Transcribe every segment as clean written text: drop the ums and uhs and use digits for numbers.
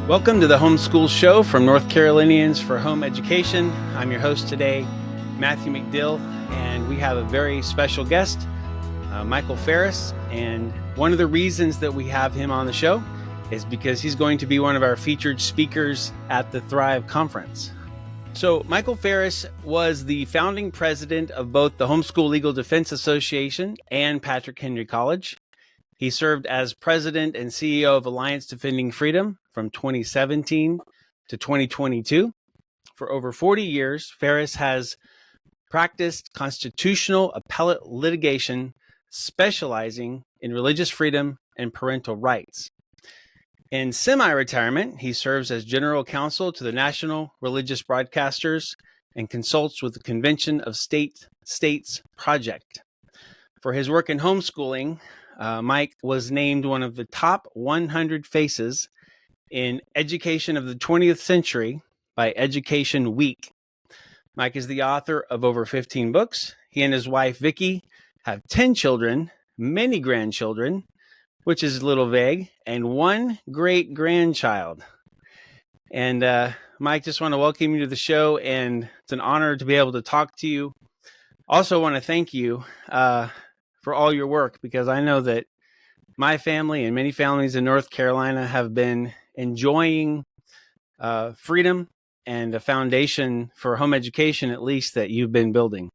Welcome to the Homeschool Show from North Carolinians for Home Education. I'm your host today, Matthew McDill, and we have a very special guest, Michael Farris. And one of the reasons that we have him on the show is because he's going to be one of our featured speakers at the Thrive Conference. So Michael Farris was the founding president of both the Homeschool Legal Defense Association and Patrick Henry College. He served as president and CEO of Alliance Defending Freedom from 2017 to 2022. For over 40 years, Farris has practiced constitutional appellate litigation, specializing in religious freedom and parental rights. In semi-retirement, he serves as general counsel to the National Religious Broadcasters and consults with the Convention of States Project. For his work in homeschooling, Mike was named one of the top 100 faces in education of the 20th century by Education Week. Mike is the author of over 15 books. He and his wife, Vicki, have 10 children, many grandchildren, which is a little vague, and one great-grandchild. And Mike, just want to welcome you to the show, and it's an honor to be able to talk to you. Also want to thank you for all your work, because I know that my family and many families in North Carolina have been enjoying freedom and a foundation for home education, at least, that you've been building.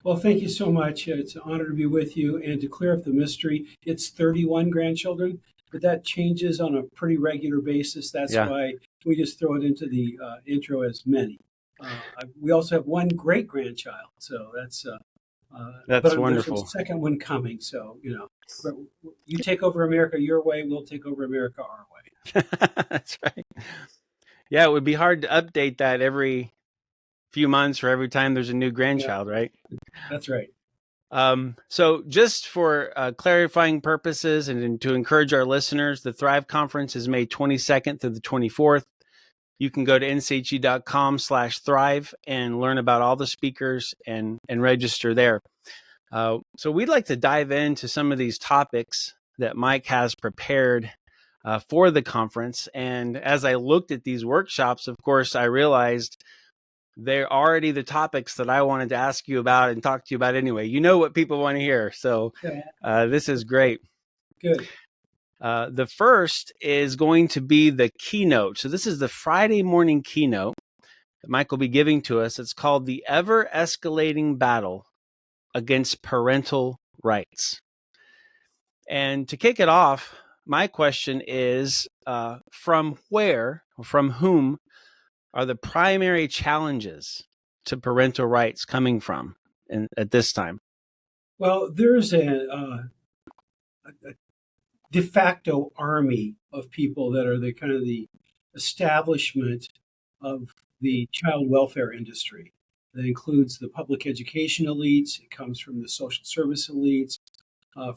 Well, thank you so much. It's an honor to be with you. And to clear up the mystery, it's 31 grandchildren, but that changes on a pretty regular basis. That's why we just throw it into the intro as many. We also have one great-grandchild, so that's wonderful. There's a second one coming, so you take over America your way, we'll take over America our way. That's right. Yeah, it would be hard to update that every few months or every time there's a new grandchild, right? That's right. So just for clarifying purposes and to encourage our listeners, the Thrive Conference is May 22nd through the 24th. You can go to nche.com/thrive and learn about all the speakers and register there. So we'd like to dive into some of these topics that Mike has prepared for the conference. And as I looked at these workshops, of course, I realized they're already the topics that I wanted to ask you about and talk to you about anyway. You know what people want to hear. So this is great. Good. The first is going to be the keynote. So this is the Friday morning keynote that Mike will be giving to us. It's called The Ever-Escalating Battle Against Parental Rights. And to kick it off, my question is, from whom are the primary challenges to parental rights coming from at this time? Well, there's a de facto army of people that are the establishment of the child welfare industry. That includes the public education elites. It comes from the social service elites,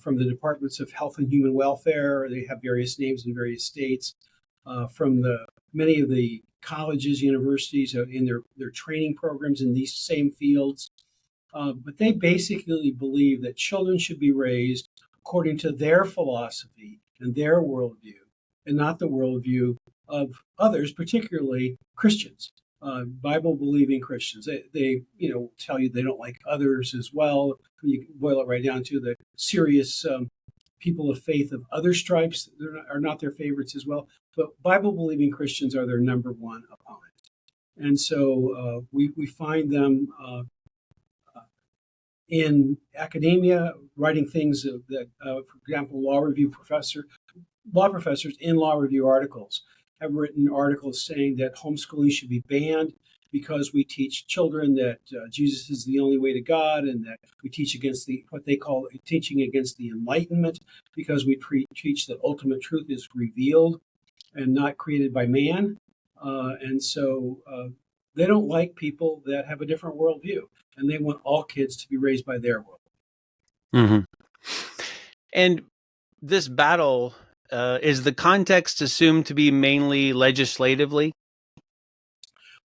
from the departments of health and human welfare. They have various names in various states. From many of the colleges, universities, in their training programs in these same fields. But they basically believe that children should be raised according to their philosophy and their worldview, and not the worldview of others, particularly Christians, Bible-believing Christians. They tell you they don't like others as well. You can boil it right down to the serious people of faith of other stripes are not their favorites as well. But Bible-believing Christians are their number one opponent. And so we find them in academia, writing things that, for example, law professors in law review articles have written articles saying that homeschooling should be banned because we teach children that Jesus is the only way to God, and that we teach against what they call teaching against the Enlightenment, because we teach that ultimate truth is revealed and not created by man. And so they don't like people that have a different worldview, and they want all kids to be raised by their world. Mm-hmm. And this battle, is the context assumed to be mainly legislatively?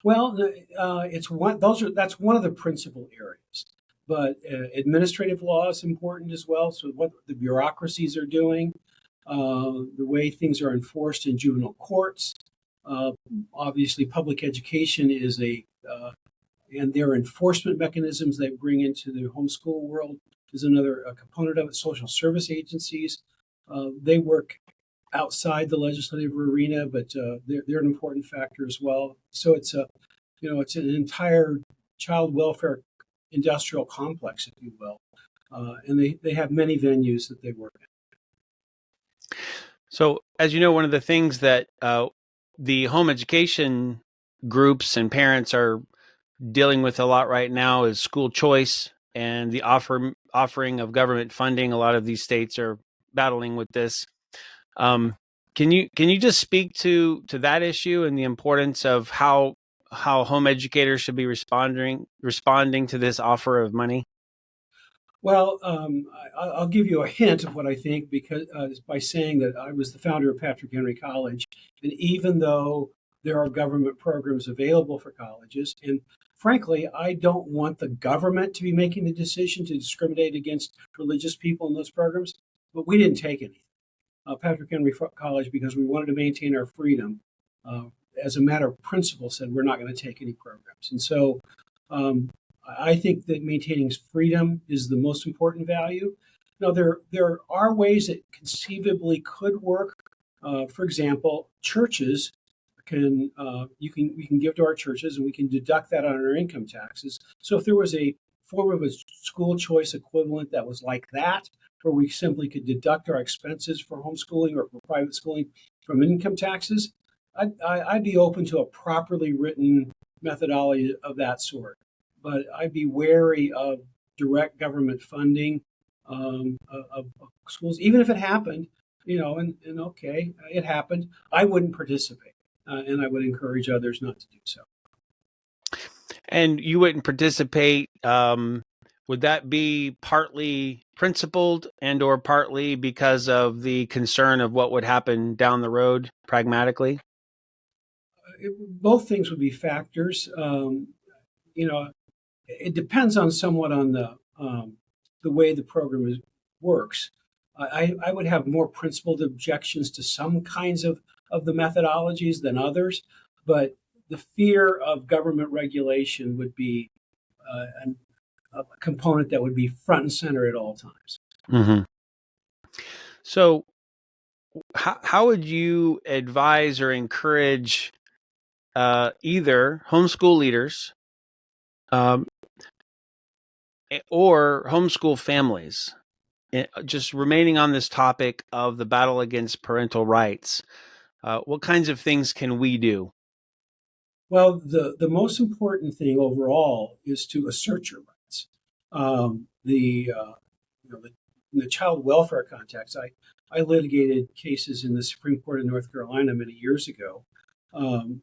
Well, that's one of the principal areas. But administrative law is important as well. So what the bureaucracies are doing, the way things are enforced in juvenile courts, Uh, Obviously, public education is and their enforcement mechanisms they bring into the homeschool world is another component of it. Social service agencies, they work outside the legislative arena, but they're an important factor as well. So it's an entire child welfare industrial complex, if you will, and they have many venues that they work in. So, as you know, one of the things that the home education groups and parents are dealing with a lot right now is school choice and the offering of government funding. A lot of these states are battling with this. Can you just speak to that issue and the importance of how home educators should be responding to this offer of money? Well, I'll give you a hint of what I think because by saying that I was the founder of Patrick Henry College, and even though there are government programs available for colleges, and frankly, I don't want the government to be making the decision to discriminate against religious people in those programs, but we didn't take any. Patrick Henry College, because we wanted to maintain our freedom, uh, as a matter of principle, said we're not going to take any programs. And so um, I think that maintaining freedom is the most important value. Now, there are ways that conceivably could work. For example, churches can we can give to our churches and we can deduct that on our income taxes. So if there was a form of a school choice equivalent that was like that, where we simply could deduct our expenses for homeschooling or for private schooling from income taxes, I'd be open to a properly written methodology of that sort. But I'd be wary of direct government funding of schools, even if it happened, and okay, it happened. I wouldn't participate, and I would encourage others not to do so. And you wouldn't participate. Would that be partly principled and or partly because of the concern of what would happen down the road pragmatically? Both things would be factors. You know, it depends on somewhat on the way the program works. I would have more principled objections to some kinds of the methodologies than others, but the fear of government regulation would be a component that would be front and center at all times. Mm-hmm. So, how would you advise or encourage either homeschool leaders um, or homeschool families, just remaining on this topic of the battle against parental rights? What kinds of things can we do? Well, the most important thing overall is to assert your rights. In the child welfare context, I litigated cases in the Supreme Court of North Carolina many years ago,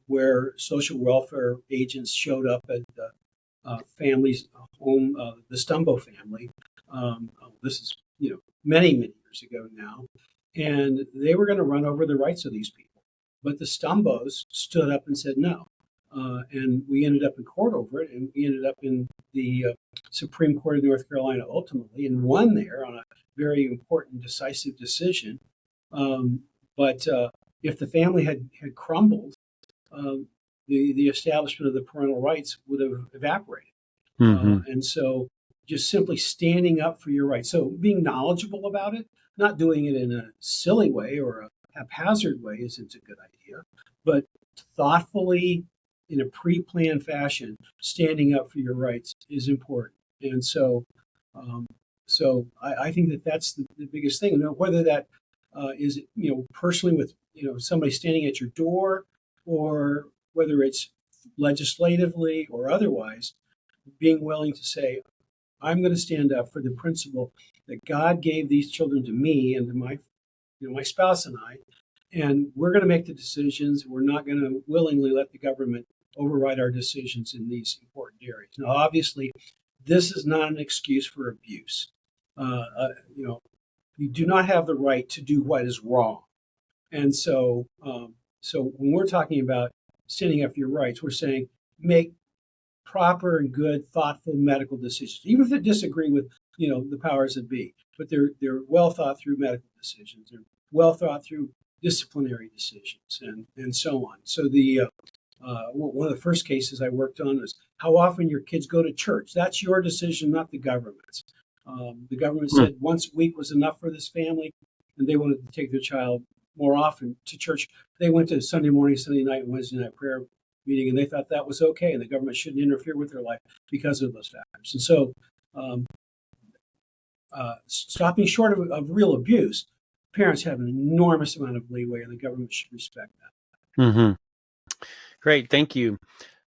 where social welfare agents showed up at the family's home, the Stumbo family. This is many years ago now, and they were going to run over the rights of these people, but the Stumbos stood up and said no. And we ended up in court over it, and we ended up in the Supreme Court of North Carolina ultimately, and won there on a very important, decisive decision. But if the family had crumbled, the establishment of the parental rights would have evaporated. Mm-hmm. And so, just simply standing up for your rights. So, being knowledgeable about it, not doing it in a silly way or a haphazard way isn't a good idea, but thoughtfully, in a pre-planned fashion, standing up for your rights is important. And so I think that that's the biggest thing. Whether that is personally with somebody standing at your door, or whether it's legislatively or otherwise, being willing to say, I'm going to stand up for the principle that God gave these children to me and to my spouse and I, and we're going to make the decisions. We're not going to willingly let the government override our decisions in these important areas. Now, obviously, this is not an excuse for abuse. You do not have the right to do what is wrong. And so when we're talking about standing up for your rights, we're saying make proper and good, thoughtful medical decisions, even if they disagree with the powers that be. But they're well thought through medical decisions. They're well thought through disciplinary decisions, and so on. So one of the first cases I worked on was how often your kids go to church. That's your decision, not the government's. The government said once a week was enough for this family, and they wanted to take their child more often to church. They went to Sunday morning, Sunday night, and Wednesday night prayer meeting, and they thought that was okay, and the government shouldn't interfere with their life because of those factors. And so, stopping short of real abuse, parents have an enormous amount of leeway, and the government should respect that. Mm-hmm. Great, thank you.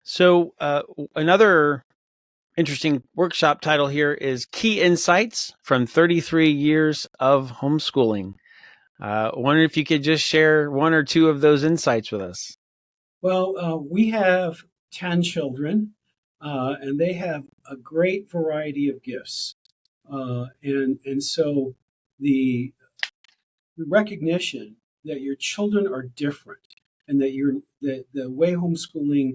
So another interesting workshop title here is Key Insights from 33 Years of Homeschooling. Wonder if you could just share one or two of those insights with us. Well, we have 10 children, and they have a great variety of gifts. And so the recognition that your children are different and that the way homeschooling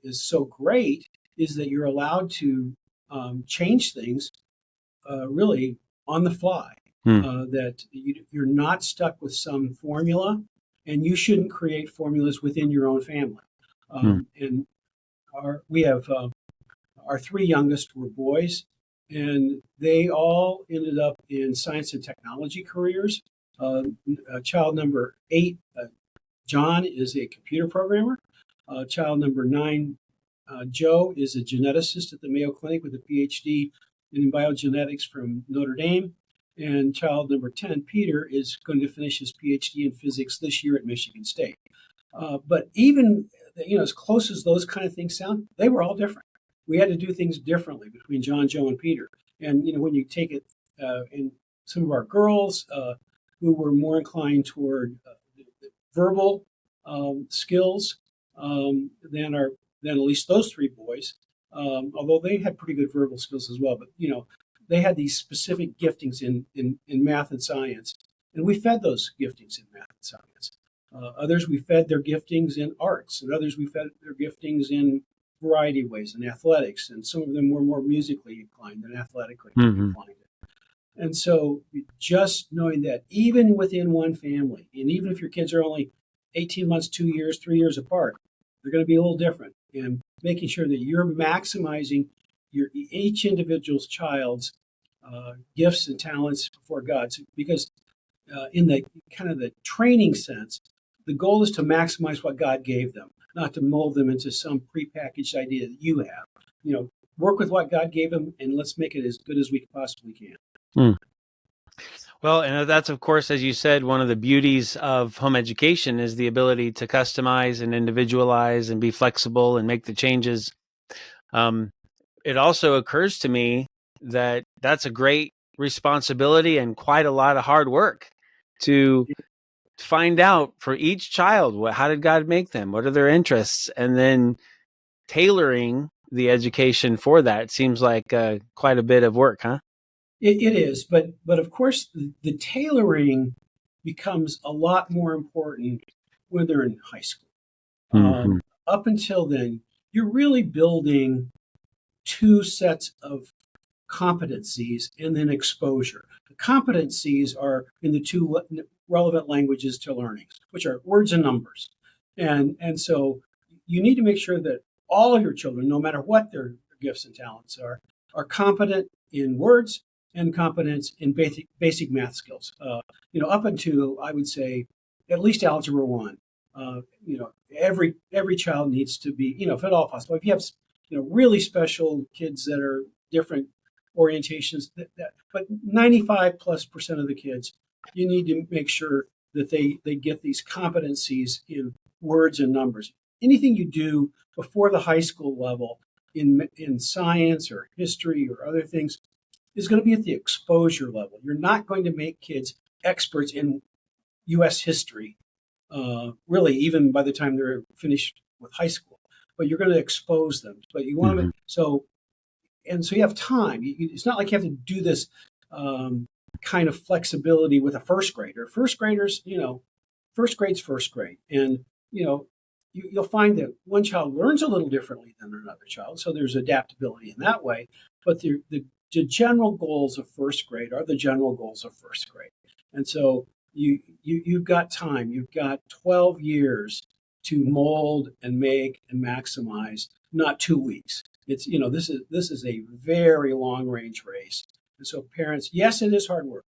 is so great is that you're allowed to change things really on the fly. That you're not stuck with some formula, and you shouldn't create formulas within your own family. And we have our three youngest were boys, and they all ended up in science and technology careers. Child number 8, John, is a computer programmer. Child number 9, Joe, is a geneticist at the Mayo Clinic with a PhD in biogenetics from Notre Dame. And child number 10, Peter, is going to finish his PhD in physics this year at Michigan State. But even, as close as those kind of things sound, they were all different. We had to do things differently between John, Joe, and Peter. And, when you take it in some of our girls who were more inclined toward verbal skills than at least those three boys, although they had pretty good verbal skills as well. But, they had these specific giftings in math and science, and we fed those giftings in math and science. Others, we fed their giftings in arts, and others, we fed their giftings in a variety of ways, in athletics, and some of them were more musically inclined than athletically inclined. And so just knowing that even within one family, and even if your kids are only 18 months, 2 years, 3 years apart, they're going to be a little different, and making sure that you're maximizing each individual's child's gifts and talents before God. Because in the kind of the training sense, the goal is to maximize what God gave them, not to mold them into some prepackaged idea that you have. Work with what God gave them, and let's make it as good as we possibly can. Well, and that's, of course, as you said, one of the beauties of home education is the ability to customize and individualize and be flexible and make the changes. It also occurs to me that that's a great responsibility and quite a lot of hard work to find out for each child, how did God make them? What are their interests? And then tailoring the education for that seems like quite a bit of work, huh? It is, but of course the tailoring becomes a lot more important when they're in high school. Up until then, you're really building two sets of competencies and then exposure. The competencies are in the two relevant languages to learning, which are words and numbers. And so you need to make sure that all of your children, no matter what their gifts and talents are competent in words and competence in basic math skills. Up until, I would say, at least Algebra 1. Every child needs to be, if at all possible. If you have really special kids that are different orientations, but 95+% of the kids, you need to make sure that they get these competencies in words and numbers. Anything you do before the high school level in science or history or other things is going to be at the exposure level. You're not going to make kids experts in U.S. history, really, even by the time they're finished with high school. But you're going to expose them. But you want to, so you have time. It's not like you have to do this kind of flexibility with a first grader. First graders, first grade's first grade, and you'll find that one child learns a little differently than another child. So there's adaptability in that way. But the general goals of first grade are the general goals of first grade, and so you've got time. You've got 12 years to mold and make and maximize, not 2 weeks. It's, this is a very long range race. And so parents, yes, it is hard work.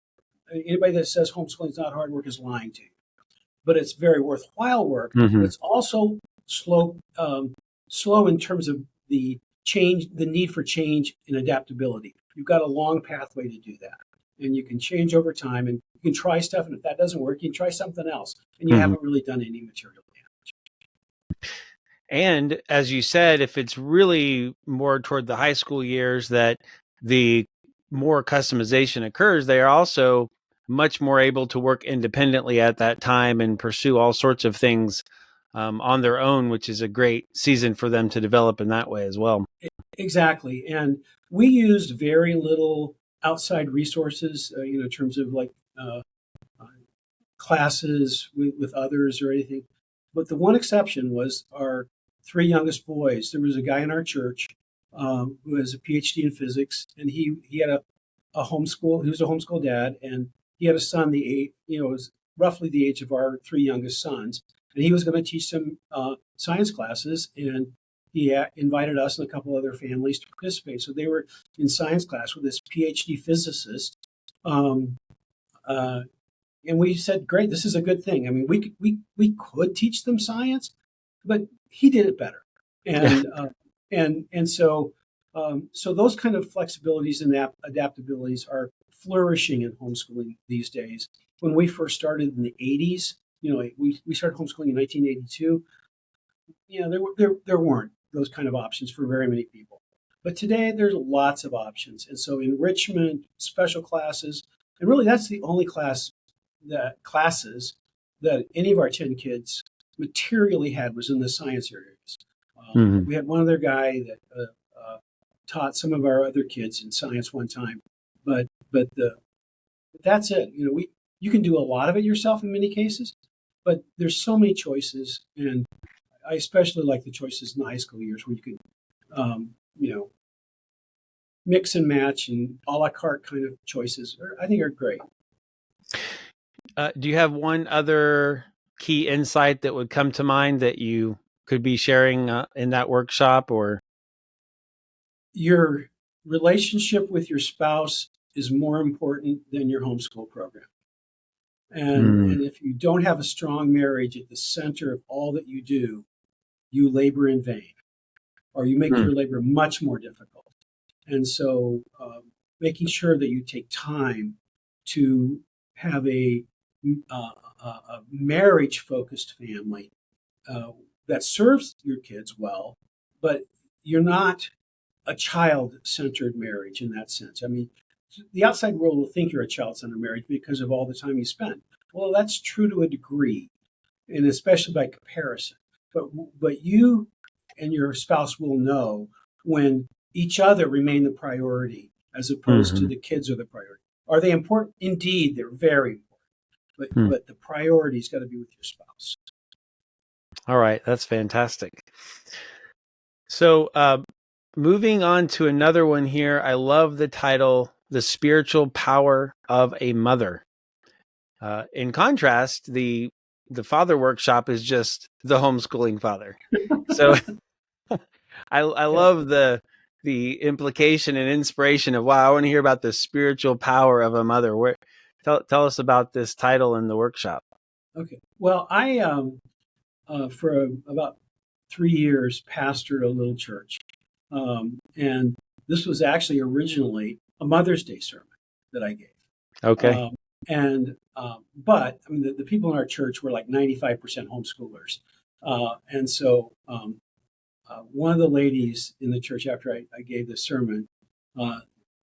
Anybody that says homeschooling is not hard work is lying to you. But it's very worthwhile work. But Hmm. it's also slow in terms of the change, the need for change and adaptability. You've got a long pathway to do that, and you can change over time. And you can try stuff, and if that doesn't work, you can try something else, and you Hmm. haven't really done any material damage. And as you said, if it's really more toward the high school years that the more customization occurs, they are also much more able to work independently at that time and pursue all sorts of things on their own, which is a great season for them to develop in that way as well. Exactly, and we used very little outside resources, in terms of like uh, uh, classes with others or anything. But the one exception was our three youngest boys. There was a guy in our church who has a PhD in physics, and he had a homeschool. He was a homeschool dad, and he had a son was roughly the age of our three youngest sons, and he was going to teach some science classes, and he invited us and a couple other families to participate. So they were in science class with this PhD physicist. Um, uh, and we said, great, this is a good thing. I mean, we could teach them science, but he did it better, Yeah. and so those kind of flexibilities and adaptabilities are flourishing in homeschooling these days. When we first started in the 80s, we started homeschooling in 1982. There weren't those kind of options for very many people, but today there's lots of options, and so enrichment, special classes, and really that's the only classes that any of our 10 kids materially had was in the science areas. Hmm. We had one other guy that taught some of our other kids in science one time, but that's it. You can do a lot of it yourself in many cases, but there's so many choices, and I especially like the choices in the high school years where you can, you know, mix and match and a la carte kind of choices. I think are great. Do you have one other key insight that would come to mind that you could be sharing in that workshop or? Your relationship with your spouse is more important than your homeschool program. And if you don't have a strong marriage at the center of all that you do, you labor in vain, or you make Mm. your labor much more difficult. And so, making sure that you take time to have a marriage focused family uh, that serves your kids well, but you're not a child centered marriage in that sense. I mean, the outside world will think you're a child centered marriage because of all the time you spend. Well, that's true to a degree, and especially by comparison. But you and your spouse will know when each other remain the priority as opposed to Mhm. the kids are the priority. Are they important? Indeed, they're very important. But Hmm. the priority's got to be with your spouse. All right, that's fantastic. So, moving on to another one here, I love the title, "The Spiritual Power of a Mother." In contrast, the father workshop is just the homeschooling father. So I Yeah. love the implication and inspiration of, wow, I want to hear about the spiritual power of a mother. Where tell us about this title in the workshop. Okay. Well, I for about 3 years pastored a little church, and this was actually originally a Mother's Day sermon that I gave. Okay. But I mean, the people in our church were like 95% homeschoolers, and so one of the ladies in the church after I gave the sermon uh,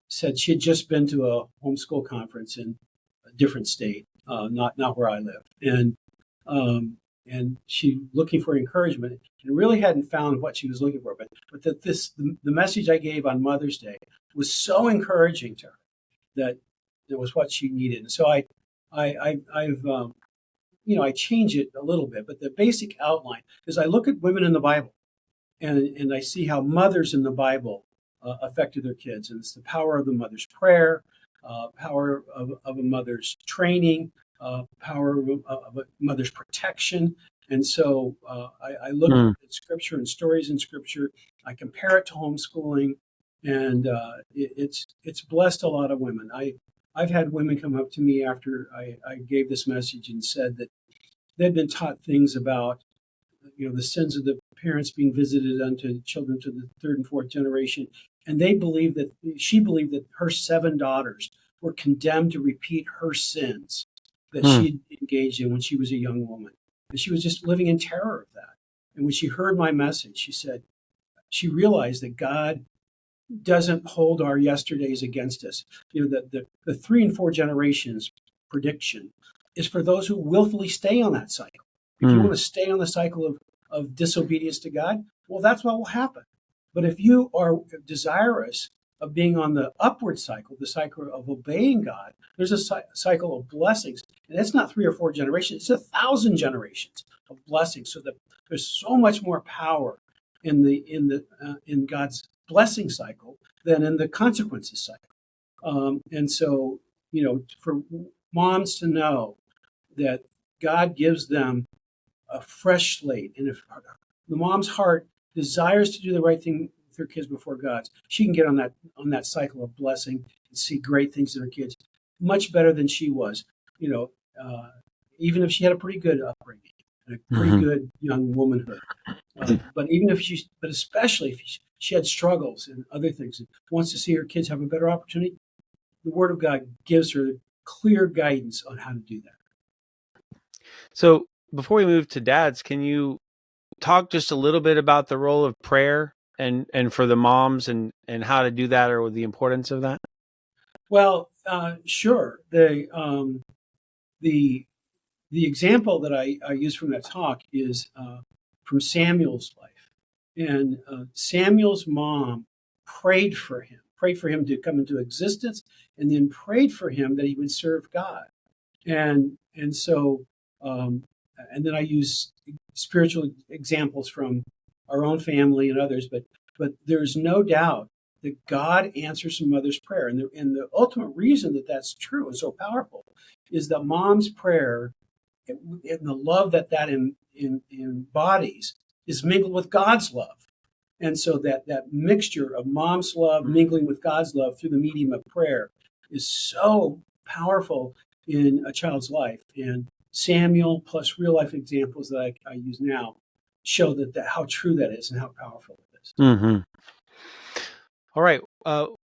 said she had just been to a homeschool conference in a different state, not where I live, and she looking for encouragement and really hadn't found what she was looking for. But the message I gave on Mother's Day was so encouraging to her that it was what she needed. And so I've I change it a little bit, but the basic outline is I look at women in the Bible and I see how mothers in the Bible affected their kids, and it's the power of the mother's prayer, power of a mother's training, power of a mother's protection. And so I look Mm. at scripture and stories in scripture. I compare it to homeschooling, and it's blessed a lot of women. I've had women come up to me after I gave this message and said that they'd been taught things about the sins of the parents being visited unto children to the third and fourth generation, and she believed that her 7 daughters were condemned to repeat her sins that Mm. she engaged in when she was a young woman, and she was just living in terror of that. And when she heard my message, she said she realized that God doesn't hold our yesterdays against us. The 3 and 4 generations prediction is for those who willfully stay on that cycle. If you Mm. want to stay on the cycle of disobedience to God, well, that's what will happen. But if you are desirous of being on the upward cycle, the cycle of obeying God, there's a cycle of blessings. And it's not 3 or 4 generations, it's 1,000 generations of blessings. So that there's so much more power in God's blessing cycle than in the consequences cycle. And so, for moms to know that God gives them a fresh slate, and if the mom's heart desires to do the right thing with her kids before God's, she can get on that cycle of blessing and see great things in her kids much better than she was. You know, even if she had a pretty good upbringing and a pretty Mhm. good young womanhood. But especially if she had struggles and other things and wants to see her kids have a better opportunity, the Word of God gives her clear guidance on how to do that. So before we move to dads, can you talk just a little bit about the role of prayer and for the moms and how to do that or the importance of that? Well, sure. The example that I use from that talk is from Samuel's life, and Samuel's mom prayed for him to come into existence, and then prayed for him that he would serve God. And so and then I use spiritual examples from our own family and others, but there's no doubt that God answers a mother's prayer, and the ultimate reason that that's true and so powerful is that mom's prayer and the love that embodies is mingled with God's love. And so that mixture of mom's love mingling with God's love through the medium of prayer is so powerful in a child's life. And Samuel plus real life examples that I use now show that how true that is and how powerful it is. Mm-hmm. All right.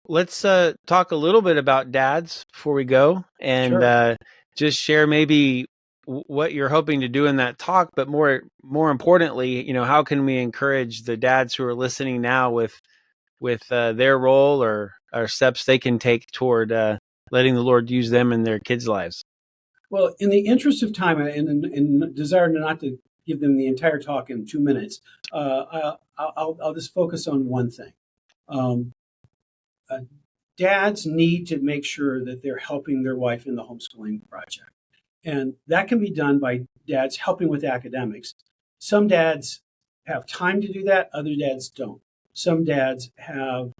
Let's talk a little bit about dads before we go, and Sure. just share maybe what you're hoping to do in that talk. But more importantly, how can we encourage the dads who are listening now with their role or steps they can take toward letting the Lord use them in their kids' lives? Well, in the interest of time and desire not to give them the entire talk in 2 minutes, I'll just focus on one thing. Um, uh, Dads need to make sure that they're helping their wife in the homeschooling project. And that can be done by dads helping with academics. Some dads have time to do that, other dads don't. Some dads have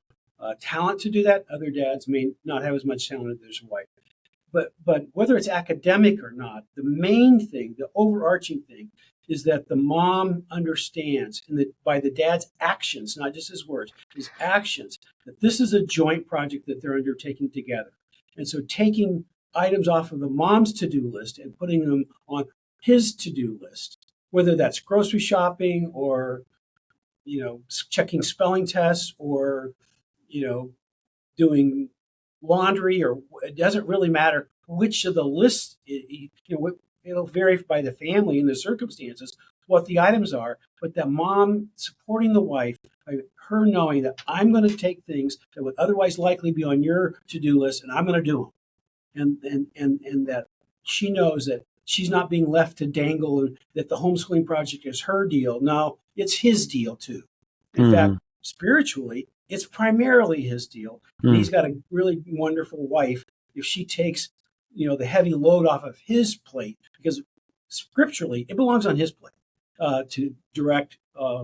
talent to do that, other dads may not have as much talent as their wife. But whether it's academic or not, the main thing, the overarching thing, is that the mom understands, and that by the dad's actions, not just his words, his actions, that this is a joint project that they're undertaking together. And so taking items off of the mom's to-do list and putting them on his to-do list, whether that's grocery shopping or checking spelling tests or doing laundry, or it doesn't really matter which of the lists. It'll vary by the family and the circumstances what the items are, but the mom supporting the wife by her knowing that I'm going to take things that would otherwise likely be on your to-do list and I'm going to do them, and that she knows that she's not being left to dangle, and that the homeschooling project is her deal. No, it's his deal too. In Mm-hmm. fact, spiritually, it's primarily his deal. And he's got a really wonderful wife if she takes, the heavy load off of his plate, because scripturally, it belongs on his plate to direct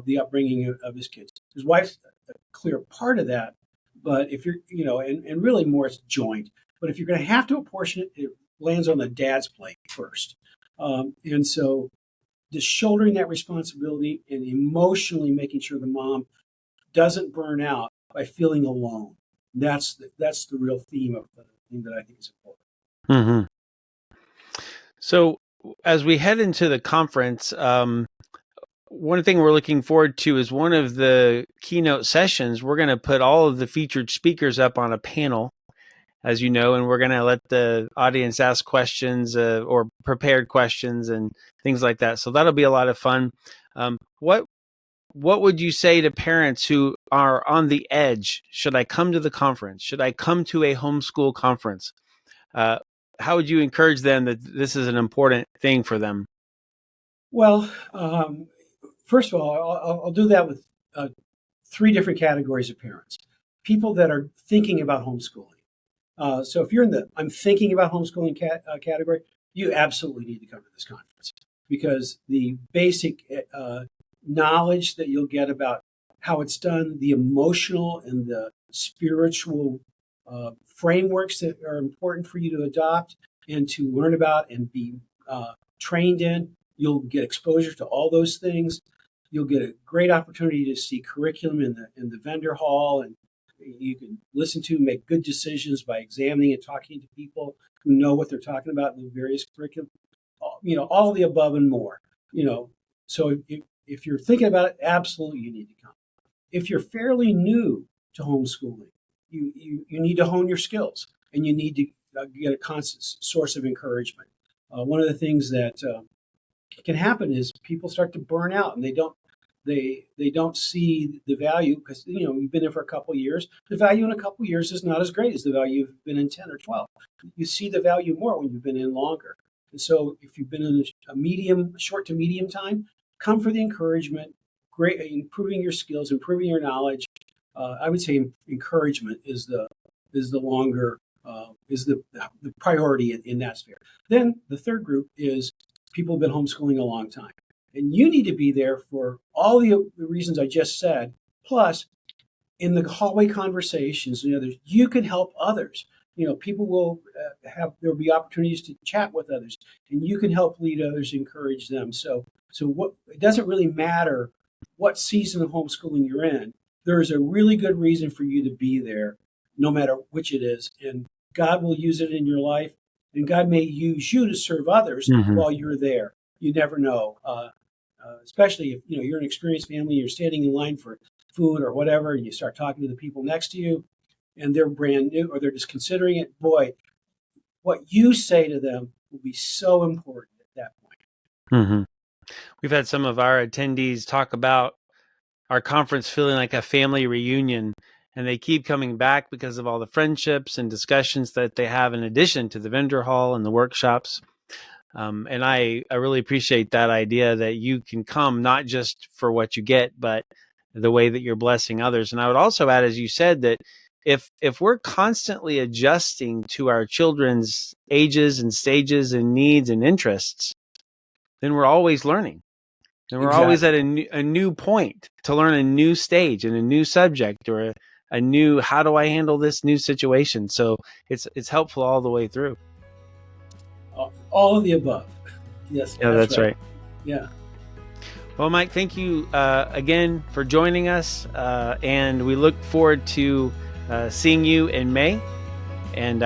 the upbringing of his kids. His wife's a clear part of that, but if you're, and really more it's joint. But if you're going to have to apportion it lands on the dad's plate first. And so just shouldering that responsibility and emotionally making sure the mom doesn't burn out by feeling alone. That's the real theme of the thing that I think is important. Mm-hmm. So as we head into the conference, one thing we're looking forward to is one of the keynote sessions. We're going to put all of the featured speakers up on a panel, as you know, and we're going to let the audience ask questions or prepared questions and things like that. So that'll be a lot of fun. What would you say to parents who are on the edge? Should I come to the conference? Should I come to a homeschool conference? How would you encourage them that this is an important thing for them? Well, first of all, I'll do that with 3 different categories of parents. People that are thinking about homeschooling. So if you're in the I'm thinking about homeschooling category, you absolutely need to come to this conference, because the basic knowledge that you'll get about how it's done, the emotional and the spiritual frameworks that are important for you to adopt and to learn about and be trained in. You'll get exposure to all those things. You'll get a great opportunity to see curriculum in the vendor hall, and you can listen to make good decisions by examining and talking to people who know what they're talking about in the various curriculum. All of the above and more. So if you're thinking about it, absolutely you need to come. If you're fairly new to homeschooling, you need to hone your skills, and you need to get a constant source of encouragement. One of the things that can happen is people start to burn out, and they don't see the value, because you've been there for a couple of years. The value in a couple of years is not as great as the value you've been in 10 or 12. You see the value more when you've been in longer. And so if you've been in a short to medium time, come for the encouragement, great, improving your skills, improving your knowledge. I would say encouragement is the priority in that sphere. Then the third group is people who've been homeschooling a long time. And you need to be there for all the reasons I just said. Plus, in the hallway conversations and others, you can help others. People will there'll be opportunities to chat with others, and you can help lead others, encourage them. So it doesn't really matter what season of homeschooling you're in. There is a really good reason for you to be there, no matter which it is. And God will use it in your life, and God may use you to serve others while you're there. You never know. Especially if you're an experienced family, you're standing in line for food or whatever, and you start talking to the people next to you, and they're brand new or they're just considering it. Boy, what you say to them will be so important at that point. Mm-hmm. We've had some of our attendees talk about our conference feeling like a family reunion, and they keep coming back because of all the friendships and discussions that they have in addition to the vendor hall and the workshops. And I really appreciate that idea that you can come not just for what you get, but the way that you're blessing others. And I would also add, as you said, that if we're constantly adjusting to our children's ages and stages and needs and interests, then we're always learning. And we're always at a new point to learn a new stage and a new subject or a new, how do I handle this new situation? So it's helpful all the way through. All of the above. Yes. Yeah, that's right. Yeah. Well, Mike, thank you again for joining us. And we look forward to seeing you in May, and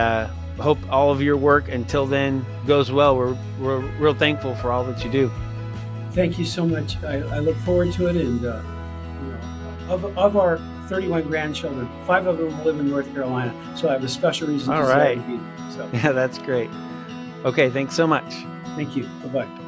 hope all of your work until then goes well. We're real thankful for all that you do. Thank you so much. I look forward to it. And of our 31 grandchildren, 5 of them live in North Carolina. So I have a special reason to be there. So. Yeah, that's great. Okay, thanks so much. Thank you. Bye-bye.